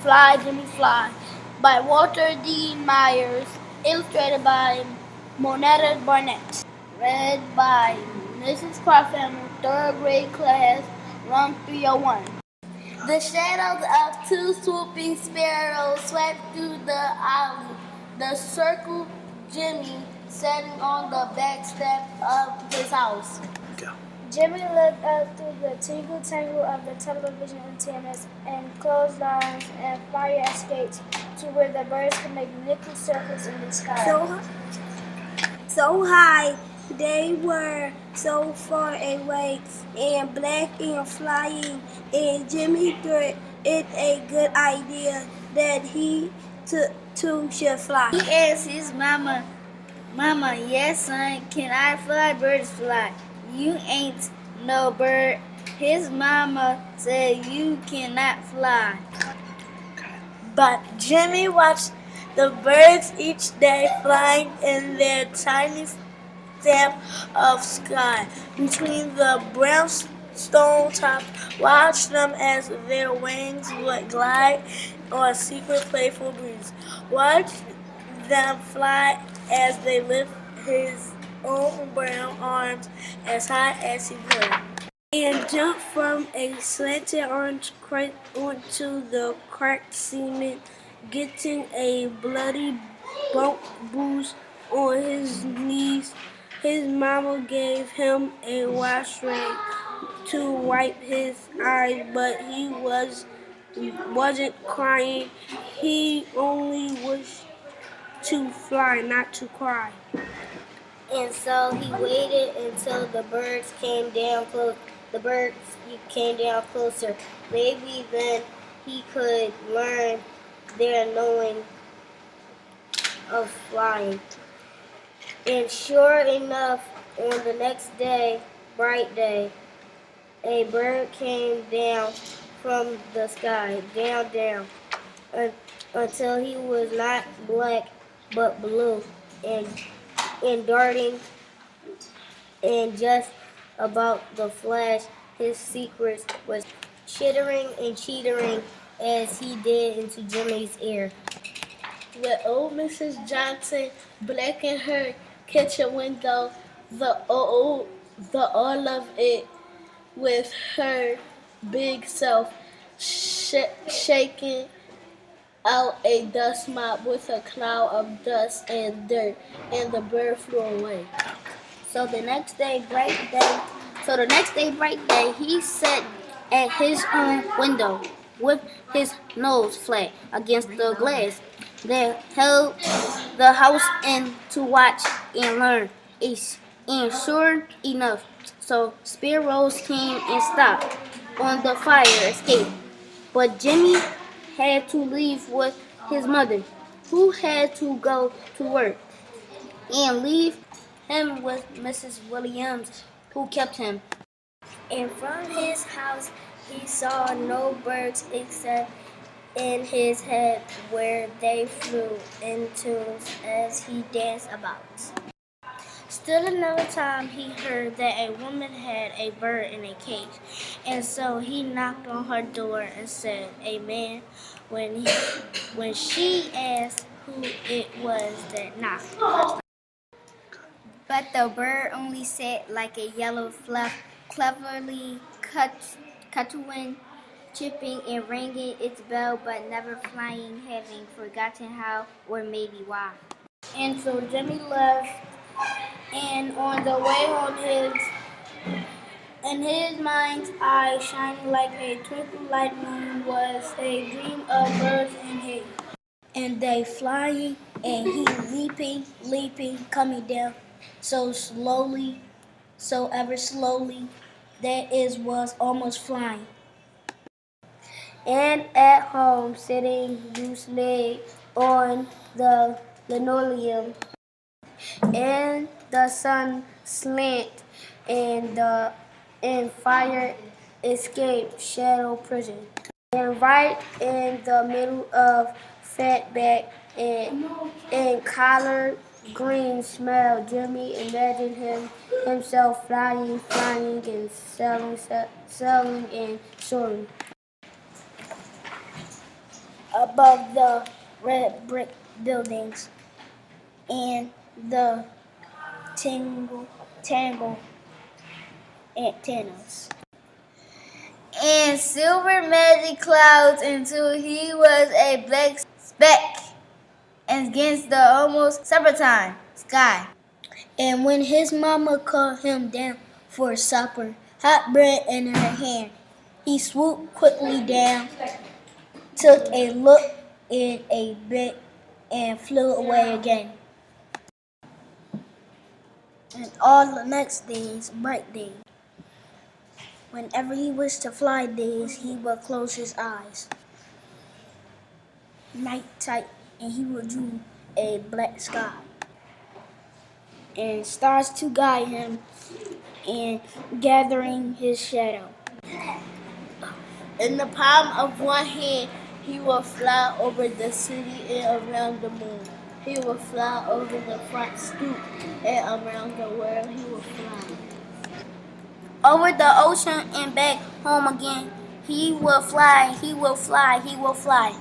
Fly, Jimmy Fly by Walter D. Myers, illustrated by Monetta Barnett. Read by Mrs. Crawford, third grade class, room 301. The shadows of two swooping sparrows swept through the alley. The circled Jimmy sitting on the back step of his house. Jimmy looked up through the tingle-tangle of the television antennas and clotheslines and fire escapes to where the birds could make little circles in the sky. So high, they were so far away and black and flying, and Jimmy thought it a good idea that he too should fly. He asked his mama, "Mama, yes son, can I fly? Birds fly. You ain't no bird." His mama said, "You cannot fly." But Jimmy watched the birds each day flying in their tiny stamp of sky between the brownstone tops. Watched them as their wings would glide on a secret playful breeze. Watched them fly as they lift his own brown arms as high as he could, and jump from a slanted orange crate onto the cracked cement, getting a bloody bump bruise on his knees. His mama gave him a wash rag to wipe his eyes, but he wasn't crying. He only wished to fly, not to cry. And so he waited until the birds came down close. The birds came down closer. Maybe then he could learn their knowing of flying. And sure enough, on the next day, bright day, a bird came down from the sky, down, until he was not black but blue, and darting, and just about the flash, his secrets was chittering and cheatering as he did into Jimmy's ear. With old Mrs. Johnson blacking her kitchen window, the all of it with her big self shaking out a dust mop with a cloud of dust and dirt, and the bird flew away. So the next day, bright day, he sat at his own window with his nose flat against the glass that held the house in to watch and learn. And sure enough, so sparrows came and stopped on the fire escape. But Jimmy had to leave with his mother, who had to go to work, and leave him with Mrs. Williams, who kept him. And from his house he saw no birds except in his head, where they flew in tunes as he danced about. Still another time he heard that a woman had a bird in a cage, and so he knocked on her door and said amen when she asked who it was that knocked. But the bird only sat like a yellow fluff, cleverly cutting, chipping and ringing its bell, but never flying, having forgotten how or maybe why. And so Jimmy left, and on the way in his mind's eye, shining like a twinkle light moon, was a dream of birds in hay. And they flying, and he leaping, coming down so slowly, so ever slowly, that it was almost flying. And at home, sitting loosely on the linoleum, and the sun slant, and fire escape shadow prison, and right in the middle of fatback and collard green smell, Jimmy imagined himself flying and sailing and soaring. above the red brick buildings and the tangle antennas. And silver magic clouds until he was a black speck against the almost summertime sky. And when his mama called him down for supper, hot bread in her hand, he swooped quickly down, took a look in a bit, and flew away again. And all the next days, bright days, whenever he wished to fly days, he would close his eyes, night tight, and he would dream a black sky and stars to guide him and gathering his shadow. In the palm of one hand, he will fly over the city and around the moon. He will fly over the front stoop and around the world he will fly. Over the ocean and back home again. He will fly, he will fly, he will fly.